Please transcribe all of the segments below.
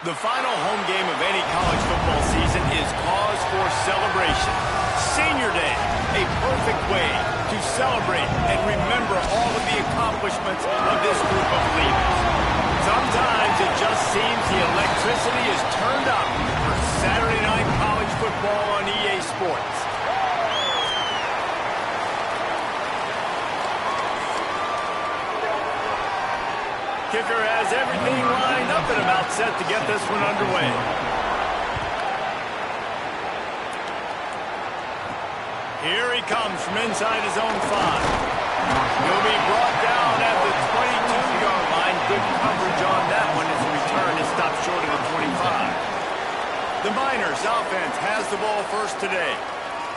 The final home game of any college football season is cause for celebration. Senior Day, a perfect way to celebrate and remember all of the accomplishments of this group of leaders. Sometimes it just seems the electricity is turned up for Saturday night college football on EA Sports. Kicker has everything lined up and about set to get this one underway. Here he comes from inside his own 5. He'll be brought down at the 22-yard line. Good coverage on that one as the return is stopped short of the 25. The Miners offense has the ball first today.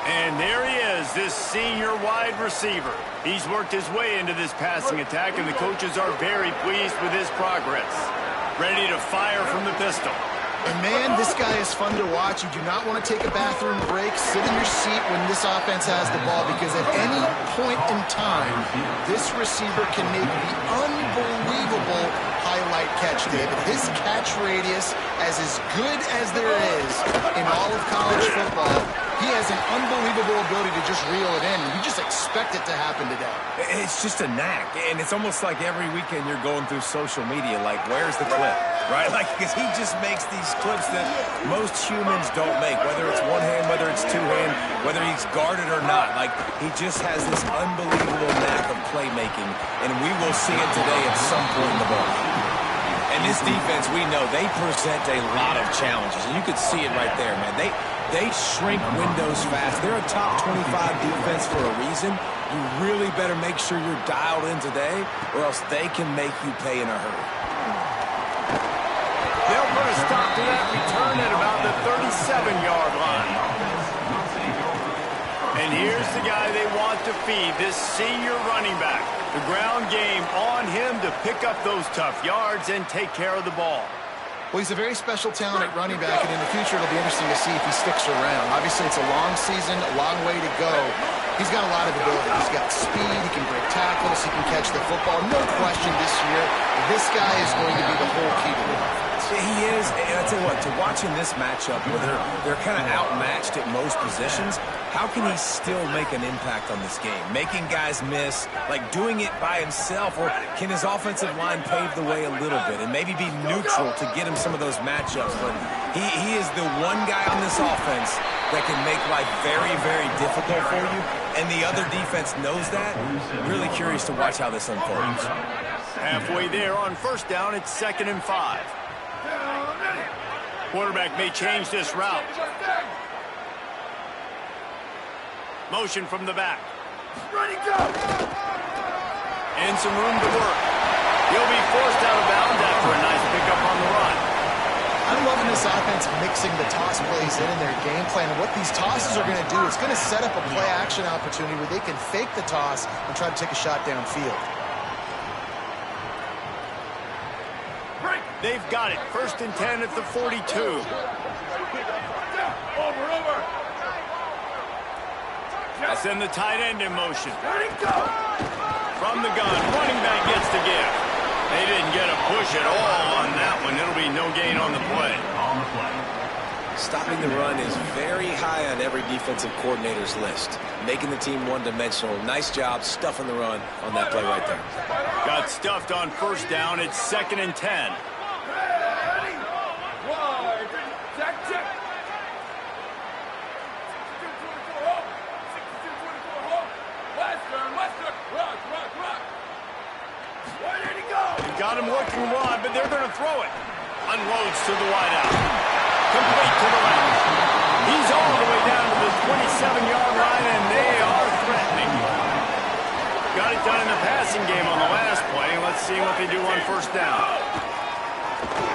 And there he is, this senior wide receiver. He's worked his way into this passing attack, and the coaches are very pleased with his progress. Ready to fire from the pistol. And man, this guy is fun to watch. You do not want to take a bathroom break, sit in your seat when this offense has the ball, because at any point in time, this receiver can make the unbelievable highlight catch, David. His catch radius is as good as there is in all of college football. He has an unbelievable ability to just reel it in. You just expect it to happen today. It's just a knack, and it's almost like every weekend you're going through social media, like, where's the clip, right? Like, because he just makes these clips that most humans don't make, whether it's one hand, whether it's two hand, whether he's guarded or not. Like, he just has this unbelievable knack of playmaking, and we will see it today at some point in the ball. And this defense, we know, they present a lot of challenges, and you could see it right there, man. They shrink windows fast. They're a top 25 defense for a reason. You really better make sure you're dialed in today, or else they can make you pay in a hurry. They'll put a stop to that return at about the 37-yard line. And here's the guy they want to feed, this senior running back. The ground game on him to pick up those tough yards and take care of the ball. Well, he's a very special talent at running back, and in the future it'll be interesting to see if he sticks around. Obviously, it's a long season, a long way to go. He's got a lot of ability. He's got speed, he can break tackles, he can catch the football. No question this year, this guy is going to be the whole key to the offense. He is, and I tell you what, to watching this matchup where they're kind of outmatched at most positions, how can he still make an impact on this game? Making guys miss, like doing it by himself, or can his offensive line pave the way a little bit and maybe be neutral to get him some of those matchups? But he is the one guy on this offense that can make life very, very difficult for you, and the other defense knows that. Really curious to watch how this unfolds. Halfway there on first down, it's 2nd and 5. Quarterback may change this route. Motion from the back. Ready, go! And some room to work. He'll be forced out of bounds after a nice pickup on the run. I'm loving this offense mixing the toss plays in their game plan. And what these tosses are going to do, it's going to set up a play-action opportunity where they can fake the toss and try to take a shot downfield. They've got it. 1st and 10 at the 42. Over. Send the tight end in motion. Ready, go! From the gun, running back gets the give. They didn't get a push at all on that one. It'll be no gain on the play. Stopping the run is very high on every defensive coordinator's list. Making the team one-dimensional. Nice job stuffing the run on that play right there. Got stuffed on first down. It's 2nd and 10. Got him working wide, but they're going to throw it. Unloads to the wideout. Complete to the left. He's all the way down to the 27-yard line, and they are threatening. Got it done in the passing game on the last play. Let's see what they do on first down.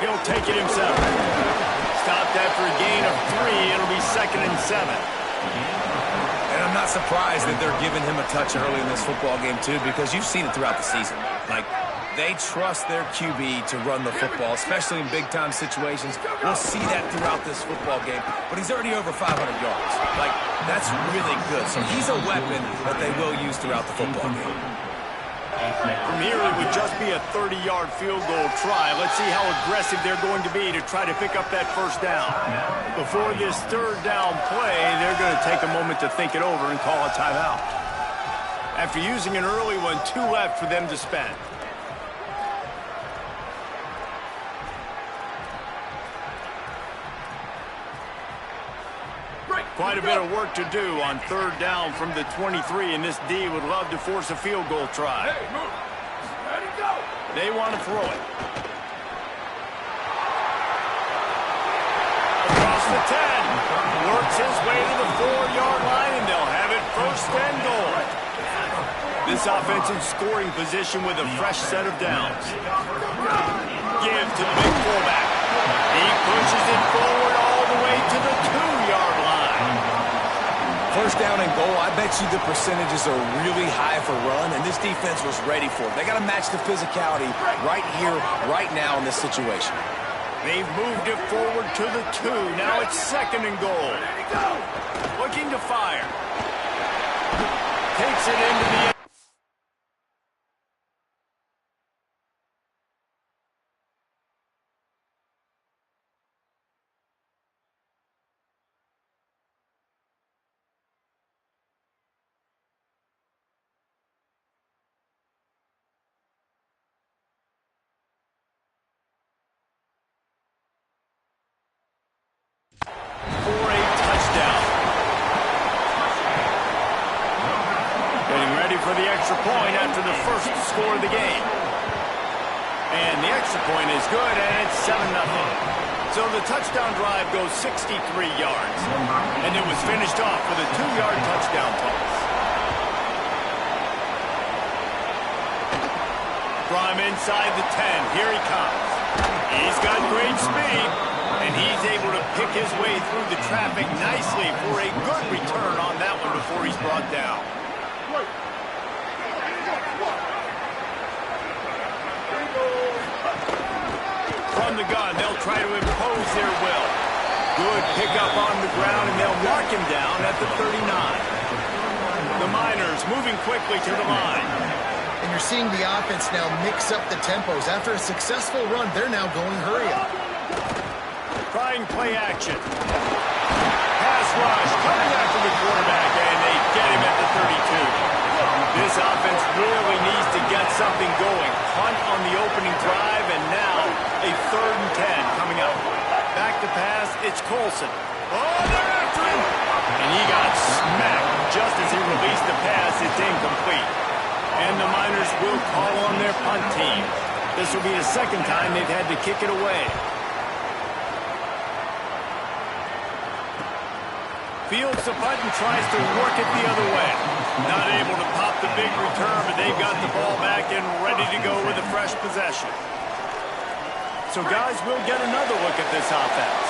He'll take it himself. Stopped after a gain of 3. It'll be 2nd and 7. And I'm not surprised that they're giving him a touch early in this football game, too, because you've seen it throughout the season. Like, they trust their QB to run the football, especially in big-time situations. We'll see that throughout this football game. But he's already over 500 yards. Like, that's really good. So he's a weapon that they will use throughout the football game. From here it would just be a 30-yard field goal try. Let's see how aggressive they're going to be to try to pick up that first down. Before this third down play, they're going to take a moment to think it over and call a timeout. After using an early one, 2 left for them to spend. Quite a bit of work to do on third down from the 23, and this D would love to force a field goal try. Hey, move. Ready, go. They want to throw it. Across the 10. Works his way to the 4-yard line, and they'll have it first and goal. This offense in scoring position with a fresh set of downs. Give to the big fullback. He pushes it forward all the way to the 2-yard line. First down and goal, I bet you the percentages are really high for run, and this defense was ready for it. They got to match the physicality right here, right now in this situation. They've moved it forward to the 2. Now it's second and goal. Looking to fire. Takes it into the end. For a touchdown. Getting ready for the extra point after the first score of the game. And the extra point is good, and it's 7-0. So the touchdown drive goes 63 yards. And it was finished off with a 2-yard touchdown toss. From inside the 10, here he comes. He's got great speed. And he's able to pick his way through the traffic nicely for a good return on that one before he's brought down. From the gun, they'll try to impose their will. Good pickup on the ground, and they'll mark him down at the 39. The Miners moving quickly to the line. And you're seeing the offense now mix up the tempos. After a successful run, they're now going hurry up. Trying play action. Pass rush, coming after the quarterback, and they get him at the 32. This offense really needs to get something going. Hunt on the opening drive, and now a 3rd and 10 coming up. Back to pass, it's Colson. Oh, they're after him! And he got smacked just as he released the pass. It's incomplete. And the Miners will call on their punt team. This will be the second time they've had to kick it away. Fields the punt and tries to work it the other way. Not able to pop the big return, but they've got the ball back and ready to go with a fresh possession. So, guys, we'll get another look at this offense.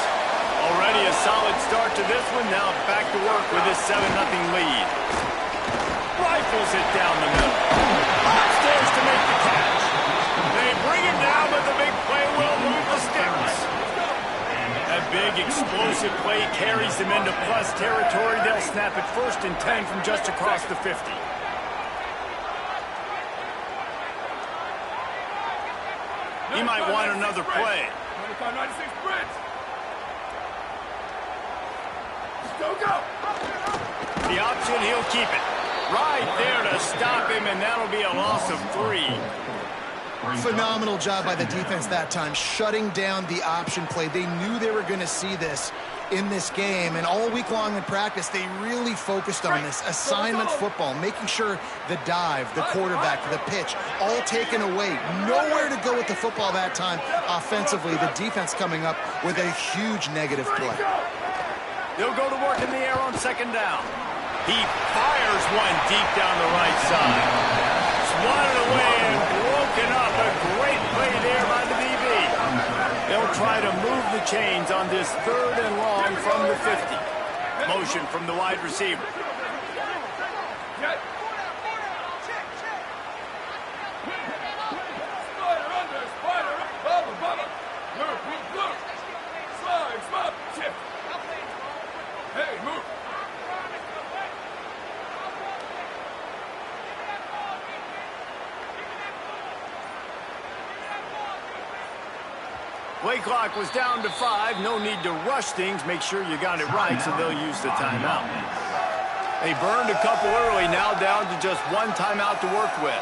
Already a solid start to this one. Now back to work with this 7-0 lead. Rifles it down the middle. Upstairs to make the catch. They bring him down, but the big play will move the sticks. That big explosive play carries them into plus territory. They'll snap it 1st and 10 from just across the 50. He might want another play. 95-96 Bridge. Go. The option, he'll keep it. Right there to stop him, and that'll be a loss of 3. Phenomenal job by the defense that time, shutting down the option play. They knew they were going to see this in this game, and all week long in practice, they really focused on this. Assignment football, making sure the dive, the quarterback, the pitch, all taken away. Nowhere to go with the football that time offensively. The defense coming up with a huge negative play. They'll go to work in the air on 2nd down. He fires one deep down the right side. Swatted away and broken up. A great play there by the DB. They'll try to move the chains on this 3rd and long from the 50. Motion from the wide receiver. Spider under, spider up, bubble. Look. Slide, swap, shift. Hey, move. Play clock was down to 5. No need to rush things. Make sure you got it right, so they'll use the timeout. They burned a couple early, now down to just one timeout to work with.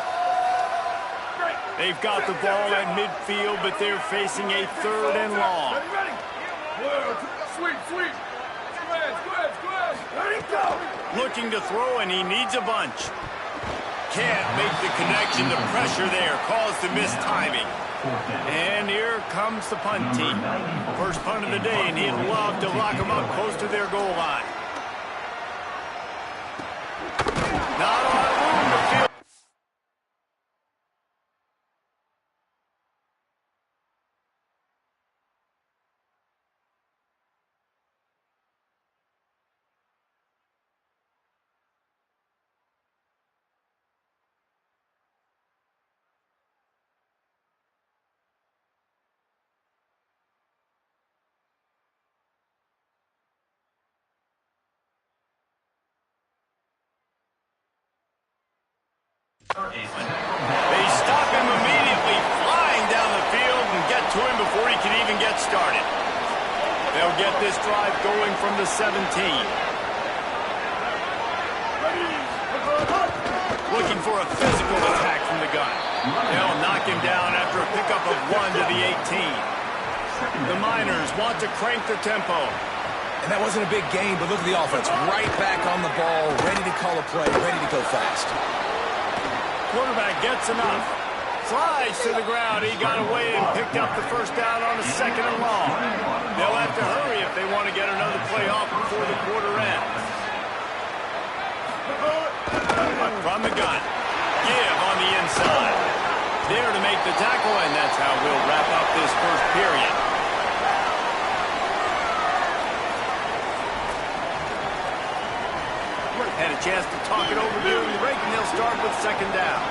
They've got the ball at midfield, but they're facing a 3rd and long. Ready? Sweep. Squares. Ready, go. Looking to throw, and he needs a bunch. Can't make the connection. The pressure there caused the missed timing. And here comes the punt team. First punt of the day, and he'd love to lock them up close to their goal line. Not a lot of room to field. They stop him immediately, flying down the field, and get to him before he can even get started. They'll get this drive going from the 17. Looking for a physical attack from the gun. They'll knock him down after a pickup of 1 to the 18. The Miners want to crank the tempo. And that wasn't a big game, but look at the offense. Right back on the ball, ready to call a play, ready to go fast. Quarterback gets enough. Slides to the ground. He got away and picked up the first down on a 2nd and long. They'll have to hurry if they want to get another play off before the quarter ends. From the gun. Give on the inside. There to make the tackle, and that's how we'll wrap up this first period. Had a chance to talk it over during the break, and they'll start with 2nd down.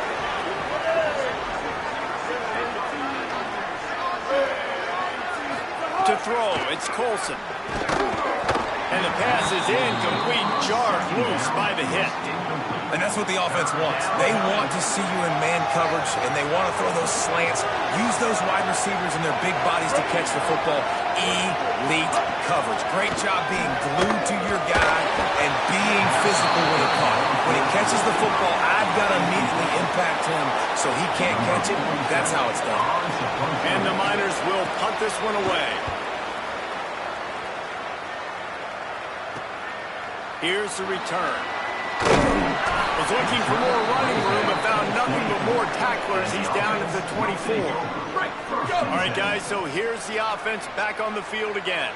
To throw, it's Colson. And the pass is incomplete, jarred loose by the hit. And that's what the offense wants. They want to see you in man coverage, and they want to throw those slants, use those wide receivers and their big bodies to catch the football. Elite coverage. Great job being glued to your guy and being physical when he caught it. When he catches the football, I've got to immediately impact him so he can't catch it. That's how it's done. And the Miners will punt this one away. Here's the return. Was looking for more running room, but found nothing but more tacklers. He's down at the 24. All right, guys, so here's the offense back on the field again.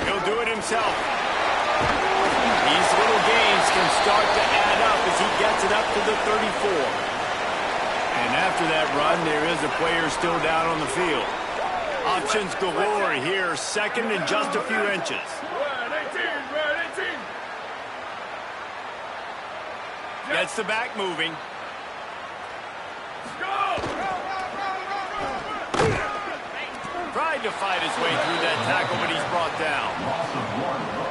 He'll do it himself. These little gains can start to add up as he gets it up to the 34. And after that run, there is a player still down on the field. Options galore here, 2nd and just a few inches. Gets the back moving. Tried to fight his way through that tackle, but he's brought down.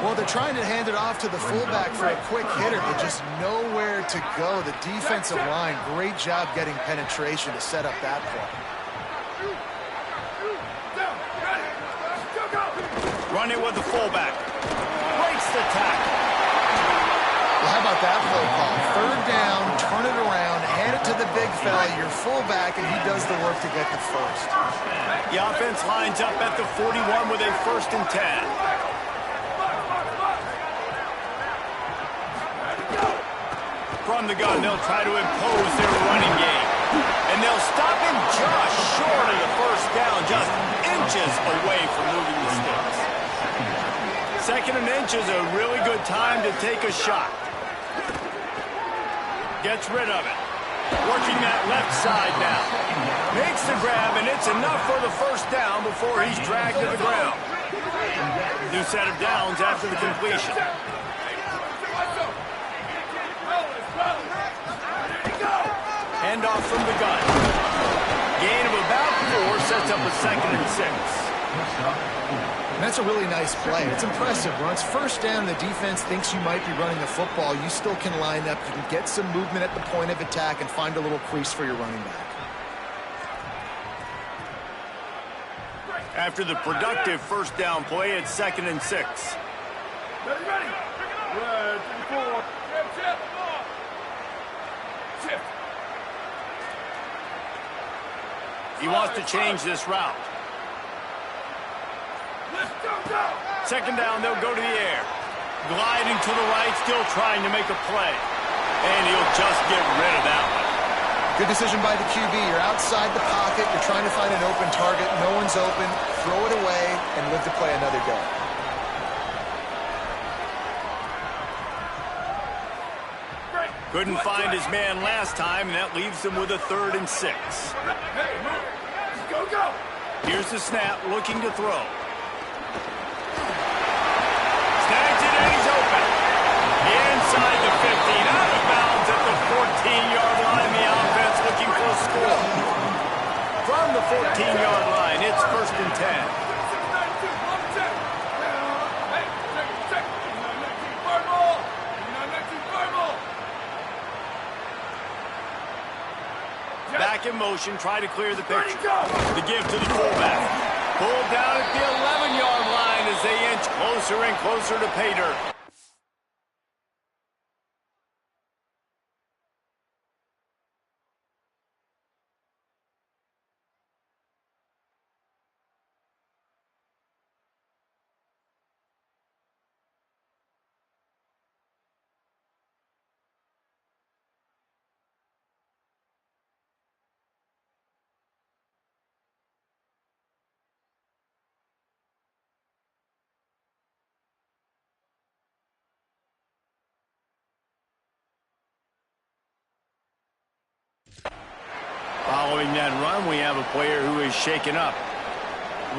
Well, they're trying to hand it off to the fullback for a quick hitter, but just nowhere to go. The defensive line, great job getting penetration to set up that play. Run it with the fullback. Breaks the tackle. Well, how about that play call? 3rd down, turn it around, hand it to the big fella, your fullback, and he does the work to get the first. The offense lines up at the 41 with a 1st and 10. From the gun, they'll try to impose their running game. And they'll stop him just short of the first down, just inches away from moving the sticks. 2nd and inch is a really good time to take a shot. Gets rid of it. Working that left side now. Makes the grab, and it's enough for the first down before he's dragged to the ground. New set of downs after the completion. Handoff from the gun. Gain of about 4 sets up a 2nd and 6. That's a really nice play. It's impressive. When it's 1st down, the defense thinks you might be running the football. You still can line up. You can get some movement at the point of attack and find a little crease for your running back. After the productive first down play, it's 2nd and 6. Ready, ready. Red, 34. Chip. Chip. He wants to change this route. Let's go. 2nd down, they'll go to the air. Gliding to the right, still trying to make a play. And he'll just get rid of that one. Good decision by the QB. You're outside the pocket. You're trying to find an open target. No one's open. Throw it away and live to play another day. Couldn't find his man last time, and that leaves him with a 3rd and 6. Hey, move. Go. Here's the snap, looking to throw. Snags it, and he's open. Inside the 15, out of bounds at the 14-yard line. The offense looking for a score. From the 14-yard line, it's 1st and 10. Back in motion, try to clear the picture. The give to the fullback. Pulled down at the 11-yard line as they inch closer and closer to pay dirt. Following that run, we have a player who is shaken up.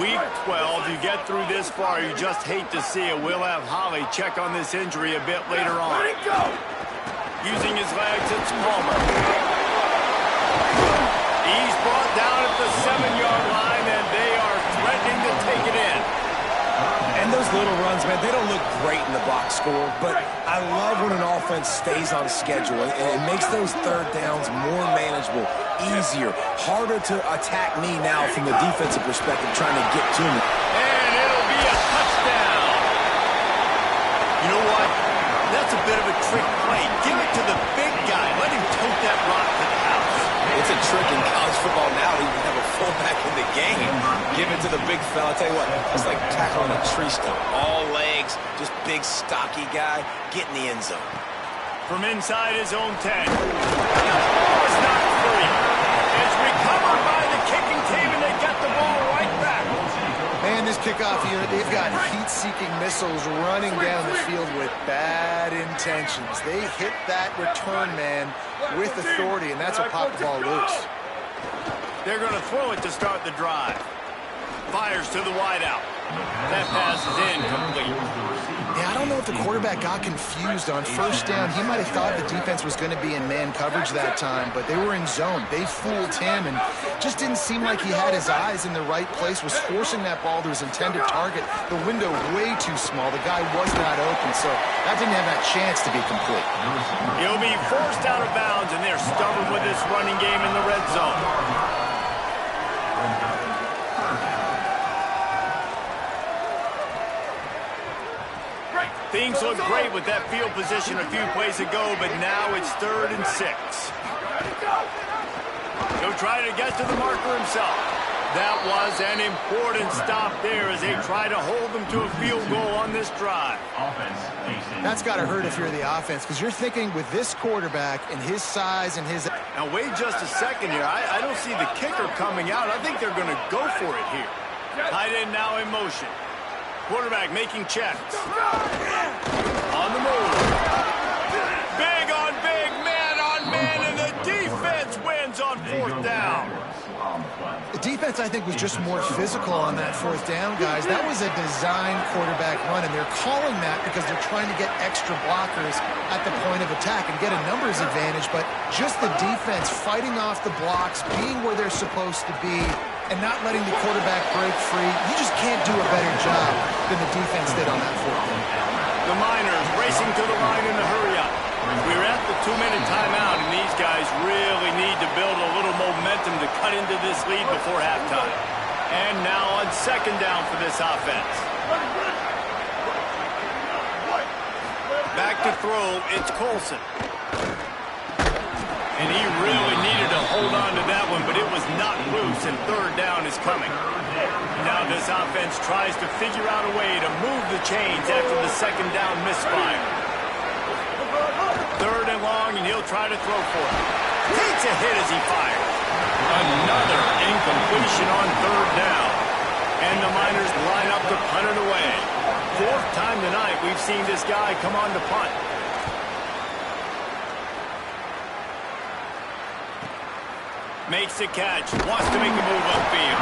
Week 12, you get through this far, you just hate to see it. We'll have Holly check on this injury a bit later on. Using his legs, it's Palmer. He's brought down at the 7-yard line, and they are threatening to take it in. And those little runs, man, they don't look great in the box score, but I love when an offense stays on schedule, and it makes those 3rd downs more manageable, easier, harder to attack me now from the defensive perspective, trying to get to me. And it'll be a touchdown. You know what? That's a bit of a trick play. Give it to the big guy. Let him tote that rock to the house. It's a trick in college football now to even have a fullback in the game. Give it to the big fella. I'll tell you what, it's like tackling a tree stump. All legs, just big, stocky guy. Get in the end zone. From inside his own 10. It's not free. It's recovered by the kicking team, and they get the ball right back. Man, this kickoff here, they've got heat-seeking missiles running down the field with bad intentions. They hit that return man with authority, and that's what popped the ball loose. They're going to throw it to start the drive. Fires to the wideout. That pass is incomplete. Yeah, I don't know if the quarterback got confused on 1st down. He might have thought the defense was going to be in man coverage that time, but they were in zone. They fooled him and just didn't seem like he had his eyes in the right place, was forcing that ball to his intended target. The window way too small. The guy was not open, so that didn't have that chance to be complete. He'll be forced out of bounds, and they're stubborn with this running game in the red zone. Things look great with that field position a few plays ago, but now it's 3rd and 6. He'll try to get to the marker himself. That was an important stop there as they try to hold them to a field goal on this drive. That's got to hurt if you're the offense, because you're thinking with this quarterback and his size and his... Now, wait just a second here. I don't see the kicker coming out. I think they're going to go for it here. Tight end now in motion. Quarterback making checks. On the move. Big on big, man on man, and the defense wins on 4th down. The defense, I think, was just more physical on that 4th down, guys. That was a design quarterback run, and they're calling that because they're trying to get extra blockers at the point of attack and get a numbers advantage, but just the defense fighting off the blocks, being where they're supposed to be, and not letting the quarterback break free. You just can't do a better job than the defense did on that 4th down. The Miners racing to the line in the hurry-up. We're at the 2-minute timeout, and these guys really need to build a little momentum to cut into this lead before halftime. And now on second down for this offense. Back to throw, it's Colson. And he really needed to hold on to that one, but it was not loose, and third down is coming. Now this offense tries to figure out a way to move the chains after the second down misfire. Third and long, and he'll try to throw for it. Takes a hit as he fires. Another incompletion on third down. And the Miners line up to punt it away. Fourth time tonight we've seen this guy come on to punt. Makes the catch, wants to make a move upfield.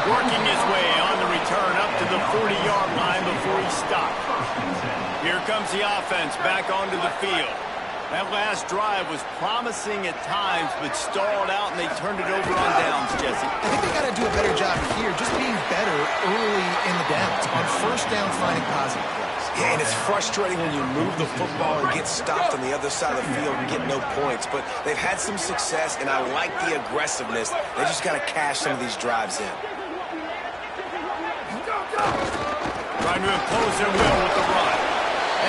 Working his way on the return up to the 40-yard line before he stopped. Here comes the offense back onto the field. That last drive was promising at times, but stalled out, and they turned it over on downs, Jesse. I think they got to do a better job here, just being better early in the downs. On first down, finding positive plays. Yeah, and it's frustrating when you move the football and get stopped on the other side of the field and get no points. But they've had some success, and I like the aggressiveness. They just got to cash some of these drives in. Trying to impose their will with the run.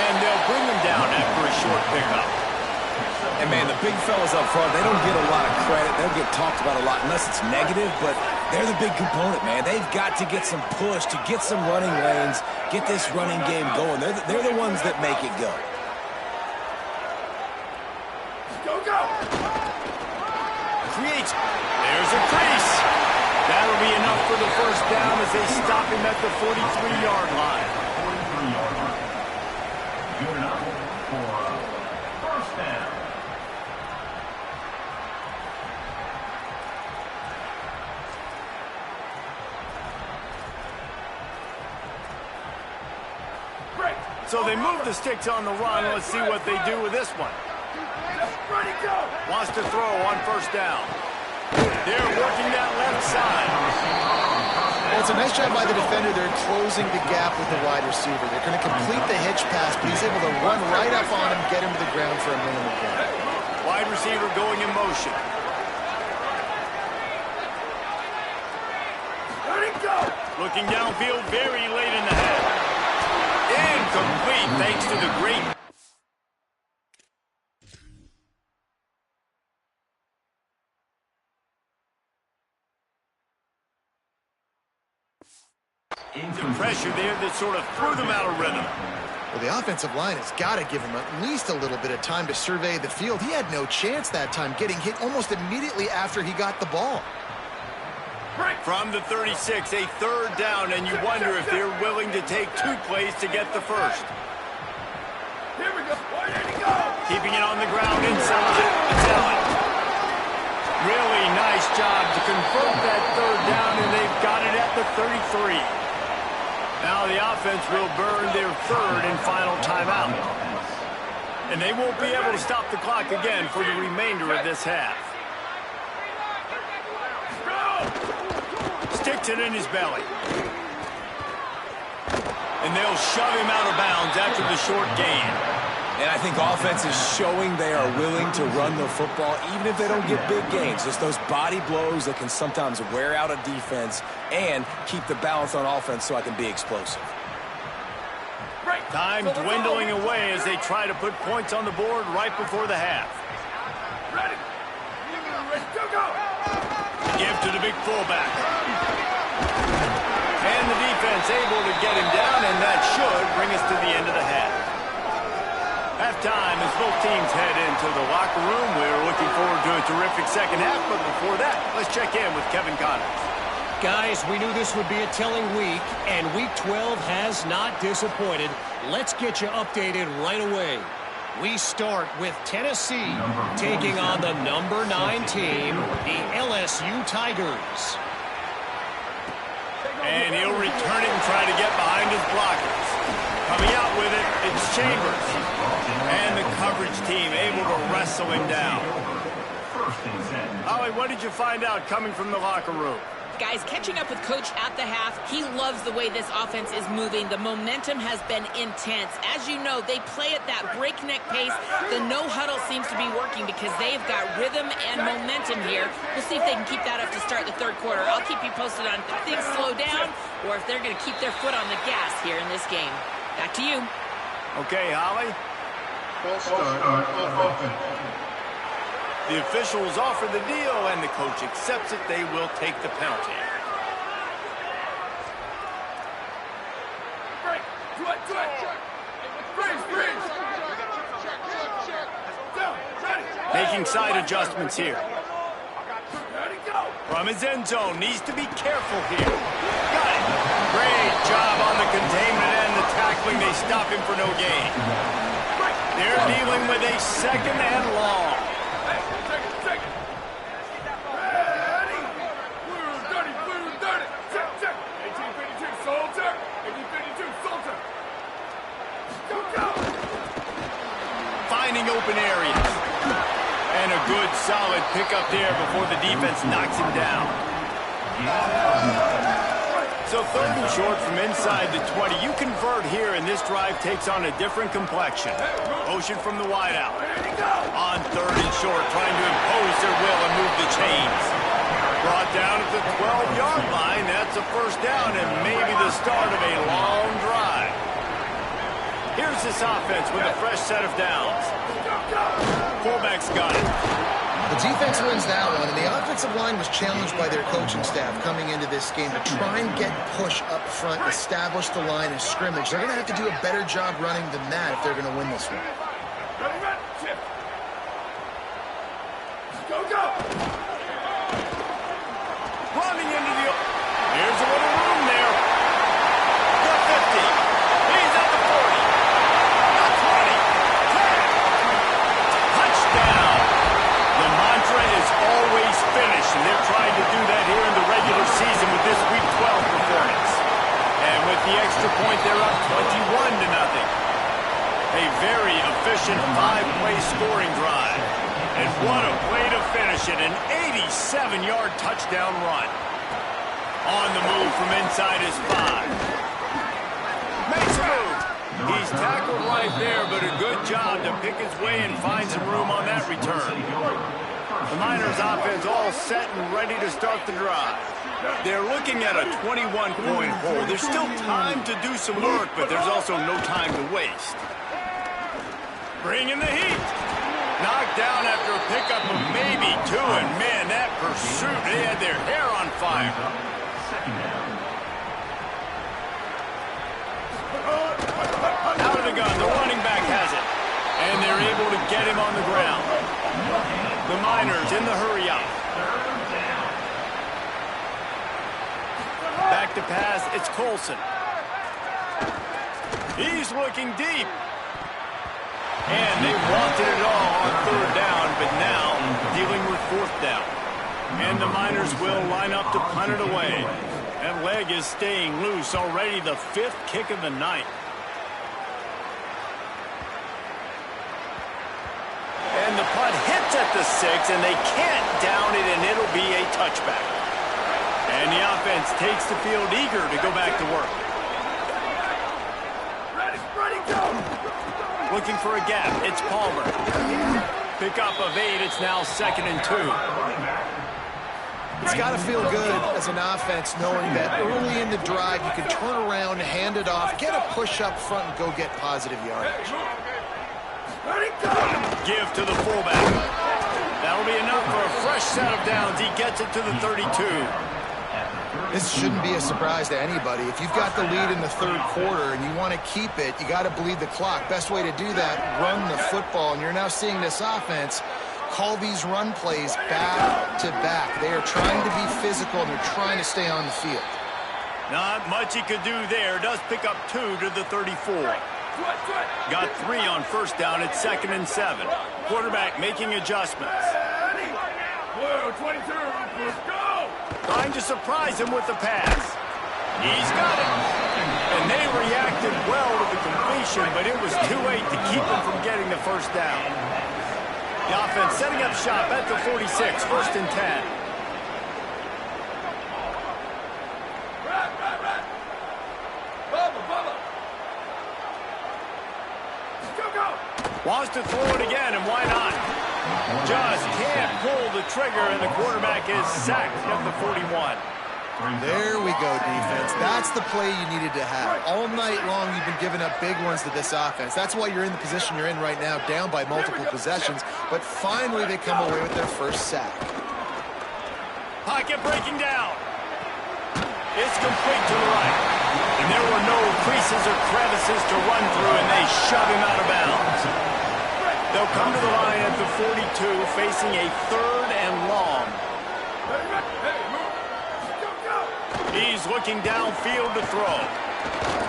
And they'll bring them down after a short pickup. And, man, the big fellas up front, they don't get a lot of credit. They don't get talked about a lot unless it's negative, but they're the big component, man. They've got to get some push, to get some running lanes, get this running game going. They're the ones that make it go. Go, go! Creates. There's a crease. That'll be enough for the first down as they stop him at the 43-yard line. 43-yard line. Good enough for first down. So they move the sticks on the run. Let's see what they do with this one. Ready, go! Wants to throw on first down. They're working that left side. Well, it's a nice job by the defender. They're closing the gap with the wide receiver. They're going to complete the hitch pass, but he's able to run right up on him, get him to the ground for a minimum gain. Wide receiver going in motion. Ready, go! Looking downfield very late in the half. Incomplete thanks to the great... Some pressure there that sort of threw them out of rhythm. Well, the offensive line has got to give him at least a little bit of time to survey the field. He had no chance that time, getting hit almost immediately after he got the ball. From the 36, a third down, and you wonder if they're willing to take two plays to get the first. Here we go! Where did he go? Keeping it on the ground inside. It's Allen. Really nice job to convert that third down, and they've got it at the 33. Now the offense will burn their third and final timeout. And they won't be able to stop the clock again for the remainder of this half. Sticks it in his belly. And they'll shove him out of bounds after the short gain. And I think offense is showing they are willing to run the football, even if they don't get big gains. Just those body blows that can sometimes wear out a defense and keep the balance on offense so I can be explosive. Time dwindling away as they try to put points on the board right before the half. Ready! Go, go! Give to the big fullback. And the defense able to get him down, and that should bring us to the end of the half. Halftime as both teams head into the locker room. We're looking forward to a terrific second half, but before that, let's check in with Kevin Connors. Guys, we knew this would be a telling week, and Week 12 has not disappointed. Let's get you updated right away. We start with Tennessee taking on the number 9 team, the LSU Tigers. And he'll return it and try to get behind his blockers. Coming out with it, it's Chambers. And the coverage team able to wrestle him down. Ollie, what did you find out coming from the locker room? Guys, catching up with Coach at the half, he loves the way this offense is moving. The momentum has been intense. As you know, they play at that breakneck pace. The no-huddle seems to be working because they've got rhythm and momentum here. We'll see if they can keep that up to start the third quarter. I'll keep you posted on if things slow down or if they're going to keep their foot on the gas here in this game. Back to you. Okay, Holly. The officials offer the deal, and the coach accepts it. They will take the penalty. Making side adjustments here. From his end zone, needs to be careful here. Got it. Great job on the containment and the tackling. They stop him for no gain. They're dealing with a second and long. Finding open areas. And a good, solid pickup there before the defense knocks him down. So third and short from inside the 20. You convert here, and this drive takes on a different complexion. Motion from the wideout. On third and short, trying to impose their will and move the chains. Brought down at the 12-yard line. That's a first down and maybe the start of a long drive. Here's this offense with a fresh set of downs. Fullback's got it. The defense wins that one, and the offensive line was challenged by their coaching staff coming into this game to try and get push up front, establish the line of scrimmage. They're going to have to do a better job running than that if they're going to win this one. Running into the... Here's a little room there. The 50. He's at the 40. The 20. 10. Touchdown. The mantra is always finish, and they're trying to do that here in the regular season with this Week 12 performance. And with the extra point, they're up 21-0. A very efficient 5-play scoring drive. And what a play to finish it, an 87-yard touchdown run. On the move from inside his 5. Makes a move. He's tackled right there, but a good job to pick his way and find some room on that return. The Miners offense all set and ready to start the drive. They're looking at a 21-point hole. There's still time to do some work, but there's also no time to waste. Bringing the heat. Knocked down after a pickup of maybe 2, and man, that pursuit, they had their hair on fire. Out of the gun, the running back has it. And they're able to get him on the ground. The Miners in the hurry up. Back to pass, it's Colson. He's looking deep. And they wanted it all on third down, but now dealing with fourth down. And the Miners will line up to punt it away. That leg is staying loose, already the 5th kick of the night. And the punt hits at the 6, and they can't down it, and it'll be a touchback. And the offense takes the field eager to go back to work. Ready, go! Looking for a gap. It's Palmer. Pickup of 8. It's now 2nd and 2. It's got to feel good as an offense knowing that early in the drive you can turn around, hand it off, get a push up front, and go get positive yardage. Ready, go! Give to the fullback. That'll be enough for a fresh set of downs. He gets it to the 32. This shouldn't be a surprise to anybody. If you've got the lead in the third quarter and you want to keep it, you got to bleed the clock. Best way to do that, run the football. And you're now seeing this offense call these run plays back to back. They are trying to be physical, and they're trying to stay on the field. Not much he could do there. Does pick up 2 to the 34. Got 3 on first down at 2nd and 7. Quarterback making adjustments. Whoa, 22, let's go! Trying to surprise him with the pass. He's got it. And they reacted well to the completion, but it was too late to keep him from getting the first down. The offense setting up shop at the 46, 1st and 10. to throw it again, and why not? Just can't pull the trigger, and the quarterback is sacked at the 41. There we go, defense. That's the play you needed to have. All night long, you've been giving up big ones to this offense. That's why you're in the position you're in right now, down by multiple possessions. But finally, they come away with their first sack. Pocket breaking down. It's complete to the right. And there were no creases or crevices to run through, and they shove him out of bounds. They'll come to the line at the 42, facing a 3rd and long. He's looking downfield to throw.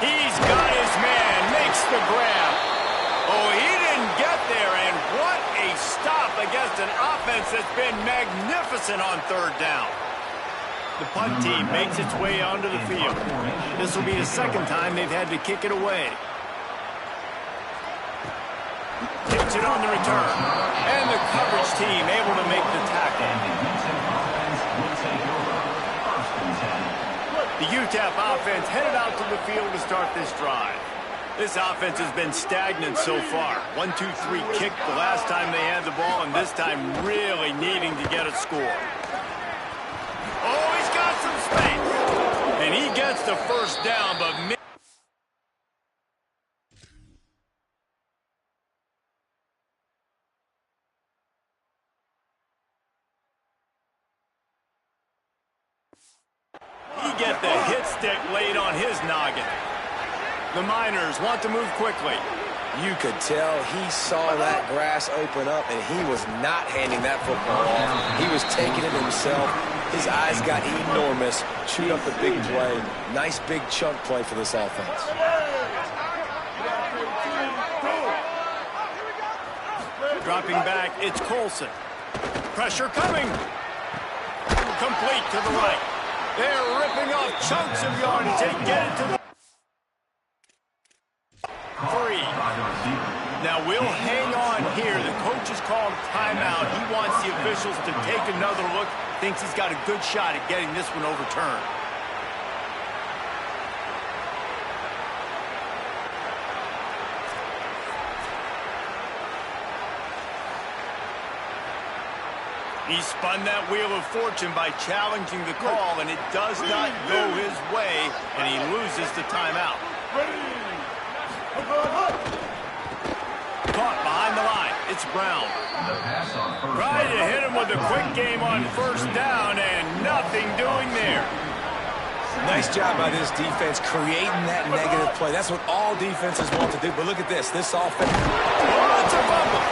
He's got his man, makes the grab. Oh, he didn't get there, and what a stop against an offense that's been magnificent on 3rd down. The punt team makes its way onto the field. This will be the 2nd time they've had to kick it away. Kicks it on the return. And the coverage team able to make the tackle. The UTEP offense headed out to the field to start this drive. This offense has been stagnant so far. 1-2-3 kick the last time they had the ball, and this time really needing to get a score. Oh, he's got some space. And he gets the first down, but he get the hit stick laid on his noggin. The Miners want to move quickly. You could tell he saw that grass open up, and he was not handing that football off. He was taking it himself. His eyes got enormous, chewed up the big play. Nice big chunk play for this offense. Dropping back, it's Colson. Pressure coming. Complete to the right. They're ripping off chunks of yardage. They get it to the 3. Now we'll hang on here. The coach has called timeout. He wants the officials to take another look. Thinks he's got a good shot at getting this one overturned. He spun that wheel of fortune by challenging the call, and it does not go his way, and he loses the timeout. Caught behind the line. It's Brown. Tried to hit him with a quick game on 1st down, and nothing doing there. Nice job by this defense creating that negative play. That's what all defenses want to do. But look at this. This offense. Oh, it's a fumble.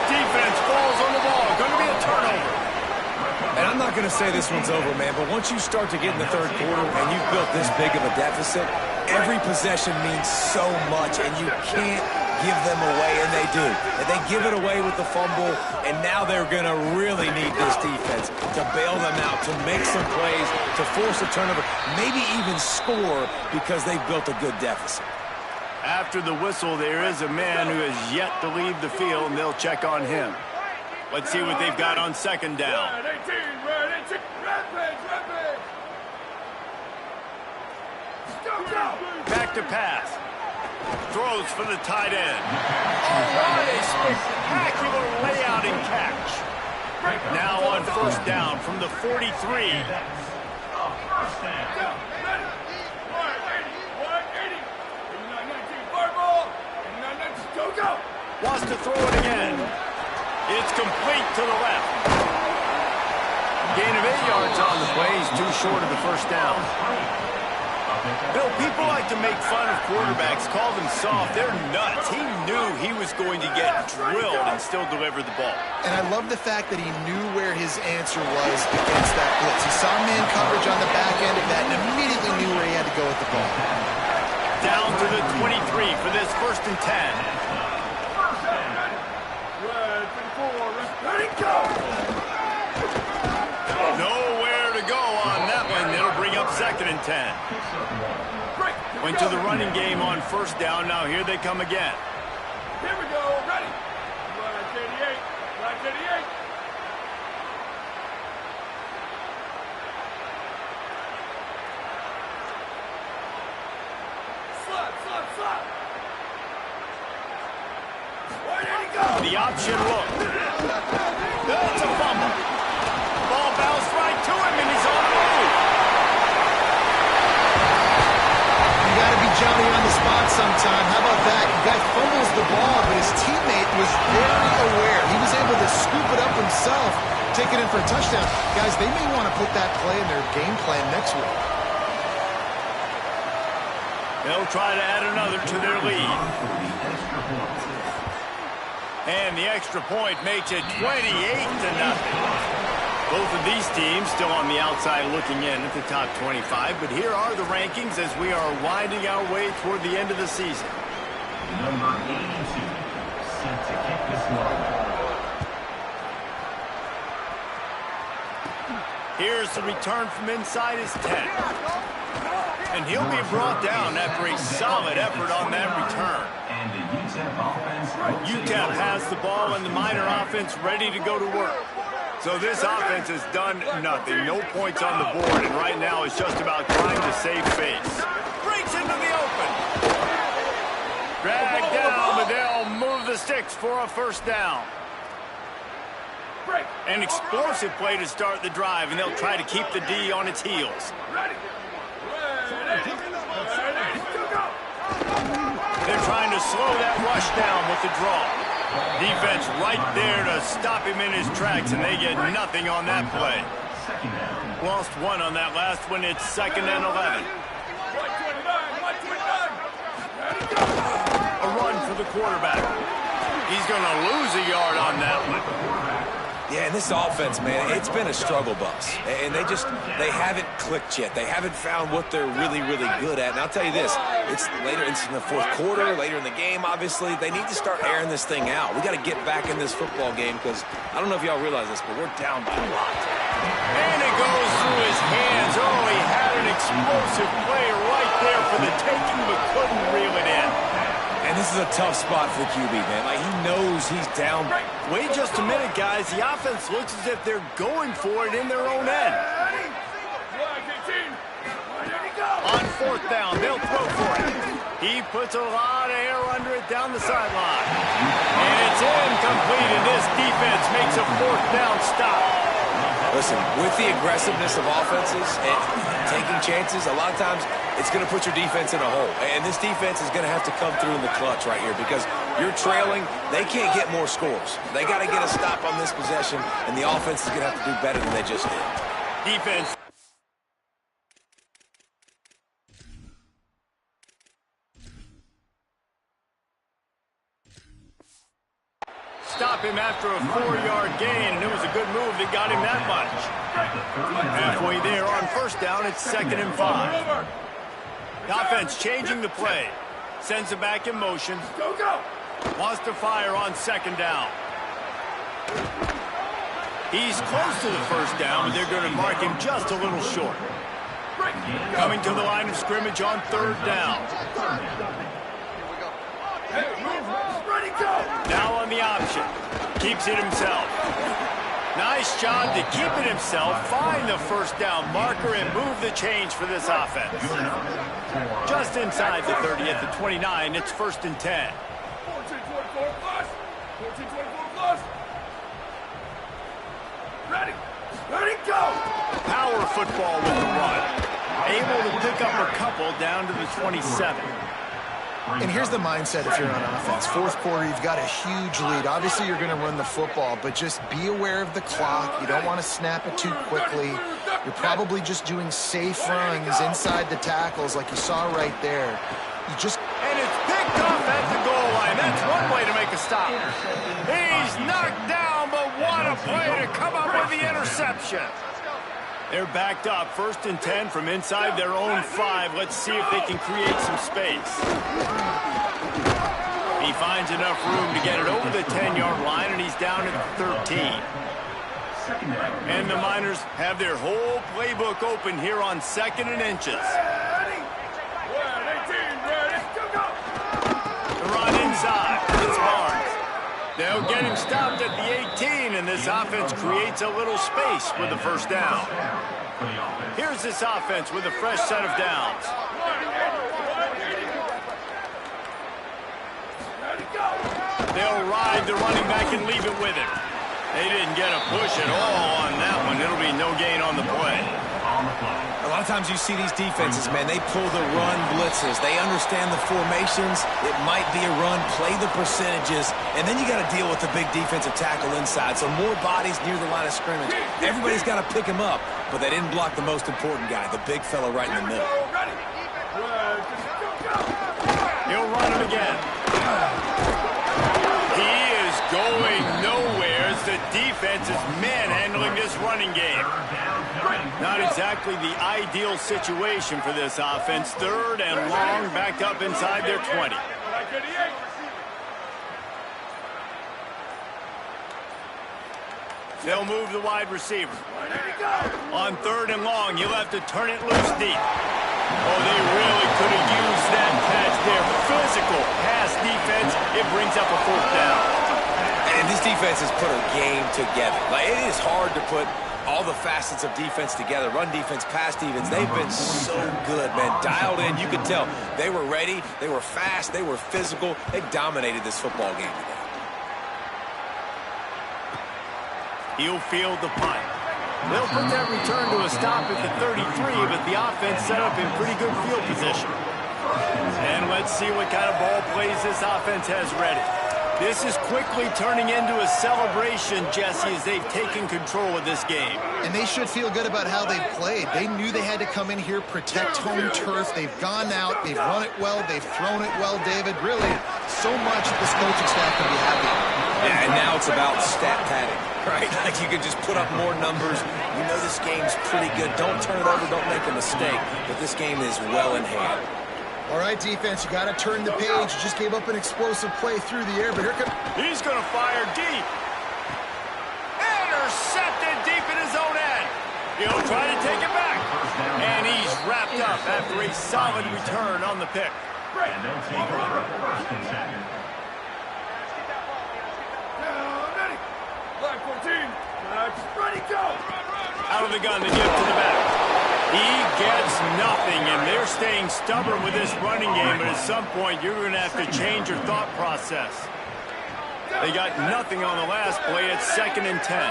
Defense falls on the ball. Going to be a turnover. And I'm not going to say this one's over, man, but once you start to get in the 3rd quarter and you've built this big of a deficit, every possession means so much, and you can't give them away, and they do. And they give it away with the fumble, and now they're going to really need this defense to bail them out, to make some plays, to force a turnover, maybe even score because they've built a good deficit. After the whistle, there is a man who has yet to leave the field, and they'll check on him. Let's see what they've got on 2nd down. Back to pass. Throws for the tight end. Oh, what a spectacular layout and catch. Now on 1st down from the 43. Wants to throw it again. It's complete to the left. Gain of 8 yards on the play. He's too short of the 1st down. Bill, people like to make fun of quarterbacks, call them soft. They're nuts. He knew he was going to get drilled and still deliver the ball. And I love the fact that he knew where his answer was against that blitz. He saw man coverage on the back end of that and immediately knew where he had to go with the ball. Down to the 23 for this 1st and 10. Nowhere to go on that one. It'll bring up 2nd and 10. Went to the running game on 1st down. Now here they come again. Here we go. Ready. Black 88. Black 88. Slap, slap, slap. Where did he go? The option look. That's a fumble. Ball bounced right to him, and he's on the move. You got to be Johnny on the spot sometime. How about that? The guy fumbles the ball, but his teammate was very aware. He was able to scoop it up himself, take it in for a touchdown. Guys, they may want to put that play in their game plan next week. They'll try to add another to their lead. And the extra point makes it 28-0. Both of these teams still on the outside looking in at the top 25, but here are the rankings as we are winding our way toward the end of the season. Number 82, set to kick this one. Here's the return from inside his 10. And he'll be brought down after a solid effort on that return. And the UTEP offense. UTEP has the ball and the Miner offense ready to go to work. So this offense has done nothing. No points on the board, and right now it's just about trying to save face. Breaks into the open. Dragged down, but they'll move the sticks for a first down. An explosive play to start the drive, and they'll try to keep the D on its heels. They're trying to slow that rush down with the draw. Defense right there to stop him in his tracks, and they get nothing on that play. Lost one on that last one. It's 2nd and 11. A run for the quarterback. He's going to lose a yard on that one. Yeah, and this offense, man, it's been a struggle bus. And they haven't clicked yet. They haven't found what they're really, really good at. And I'll tell you this, it's in the fourth quarter, later in the game, obviously. They need to start airing this thing out. We got to get back in this football game because I don't know if y'all realize this, but we're down by a lot. And it goes through his hands. Oh, he had an explosive play right there for the taking, but couldn't reel it in. And this is a tough spot for the QB, man. Like, he knows he's down. Wait just a minute, guys. The offense looks as if they're going for it in their own end. On 4th down, they'll throw for it. He puts a lot of air under it down the sideline. And it's incomplete, and this defense makes a 4th down stop. Listen, with the aggressiveness of offenses and taking chances, a lot of times it's going to put your defense in a hole. And this defense is going to have to come through in the clutch right here because you're trailing. They can't get more scores. They got to get a stop on this possession, and the offense is going to have to do better than they just did. Defense. Stop him after a 4-yard gain, and it was a good move that got him that much. Halfway there on 1st down, it's 2nd and 5. The offense changing the play. Sends it back in motion. Wants to fire on 2nd down. He's close to the 1st down, but they're going to mark him just a little short. Coming to the line of scrimmage on 3rd down. Now on the option. Keeps it himself. Nice job to keep it himself, find the 1st down marker, and move the change for this offense. Just inside the 30 at the 29, it's 1st and 10. 14-24 plus. 14-24 plus. Ready, go! Power football with the run. Able to pick up a couple down to the 27. And here's the mindset if you're on offense. 4th quarter, you've got a huge lead. Obviously, you're going to run the football, but just be aware of the clock. You don't want to snap it too quickly. You're probably just doing safe runs inside the tackles like you saw right there. And it's picked off at the goal line. That's one way to make a stop. He's knocked down, but what a play to come up with the interception. They're backed up, 1st and 10 from inside their own 5. Let's see if they can create some space. He finds enough room to get it over the 10-yard line, and he's down at 13. And the Miners have their whole playbook open here on 2nd and inches. The run inside. It's Barnes. They'll get him stopped at the 18, and this offense creates a little space with the 1st down. Here's this offense with a fresh set of downs. They'll ride the running back and leave it with him. They didn't get a push at all on that one. It'll be no gain on the play. A lot of times you see these defenses, man, they pull the run blitzes. They understand the formations. It might be a run, play the percentages, and then you got to deal with the big defensive tackle inside. So more bodies near the line of scrimmage. Everybody's got to pick him up, but they didn't block the most important guy, the big fella right in the middle. He'll run him again. He is going nowhere as the defense is manhandling this running game. Not exactly the ideal situation for this offense. 3rd and long, backed up inside their 20. They'll move the wide receiver. On 3rd and long, you'll have to turn it loose deep. Oh, they really could have used that catch there. Physical pass defense. It brings up a 4th down. And this defense has put a game together. Like, it is hard to put all the facets of defense together. Run defense, pass defense. They've been so good, man. Dialed in. You could tell they were ready. They were fast. They were physical. They dominated this football game today. He'll field the punt. They'll put that return to a stop at the 33, but the offense set up in pretty good field position. And let's see what kind of ball plays this offense has ready. This is quickly turning into a celebration, Jesse, as they've taken control of this game. And they should feel good about how they've played. They knew they had to come in here, protect home turf. They've gone out, they've run it well, they've thrown it well, David. Really, so much this coaching staff can be happy. Yeah, and now it's about stat padding, right? Like, you can just put up more numbers. You know this game's pretty good. Don't turn it over, don't make a mistake. But this game is well in hand. All right, defense, you got to turn the page. You just gave up an explosive play through the air, but here comes... He's going to fire deep. Intercepted deep in his own end. He'll try to take it back. And he's wrapped up after a solid return on the pick. And they'll take over 1st and 2nd. Line 14. Ready, go. Out of the gun, they give it to the back. He gets nothing, and they're staying stubborn with this running game, but at some point, you're going to have to change your thought process. They got nothing on the last play. It's 2nd and 10.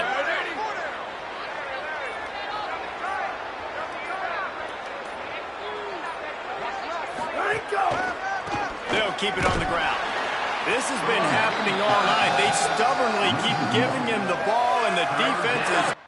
They'll keep it on the ground. This has been happening all night. They stubbornly keep giving him the ball, and the defense is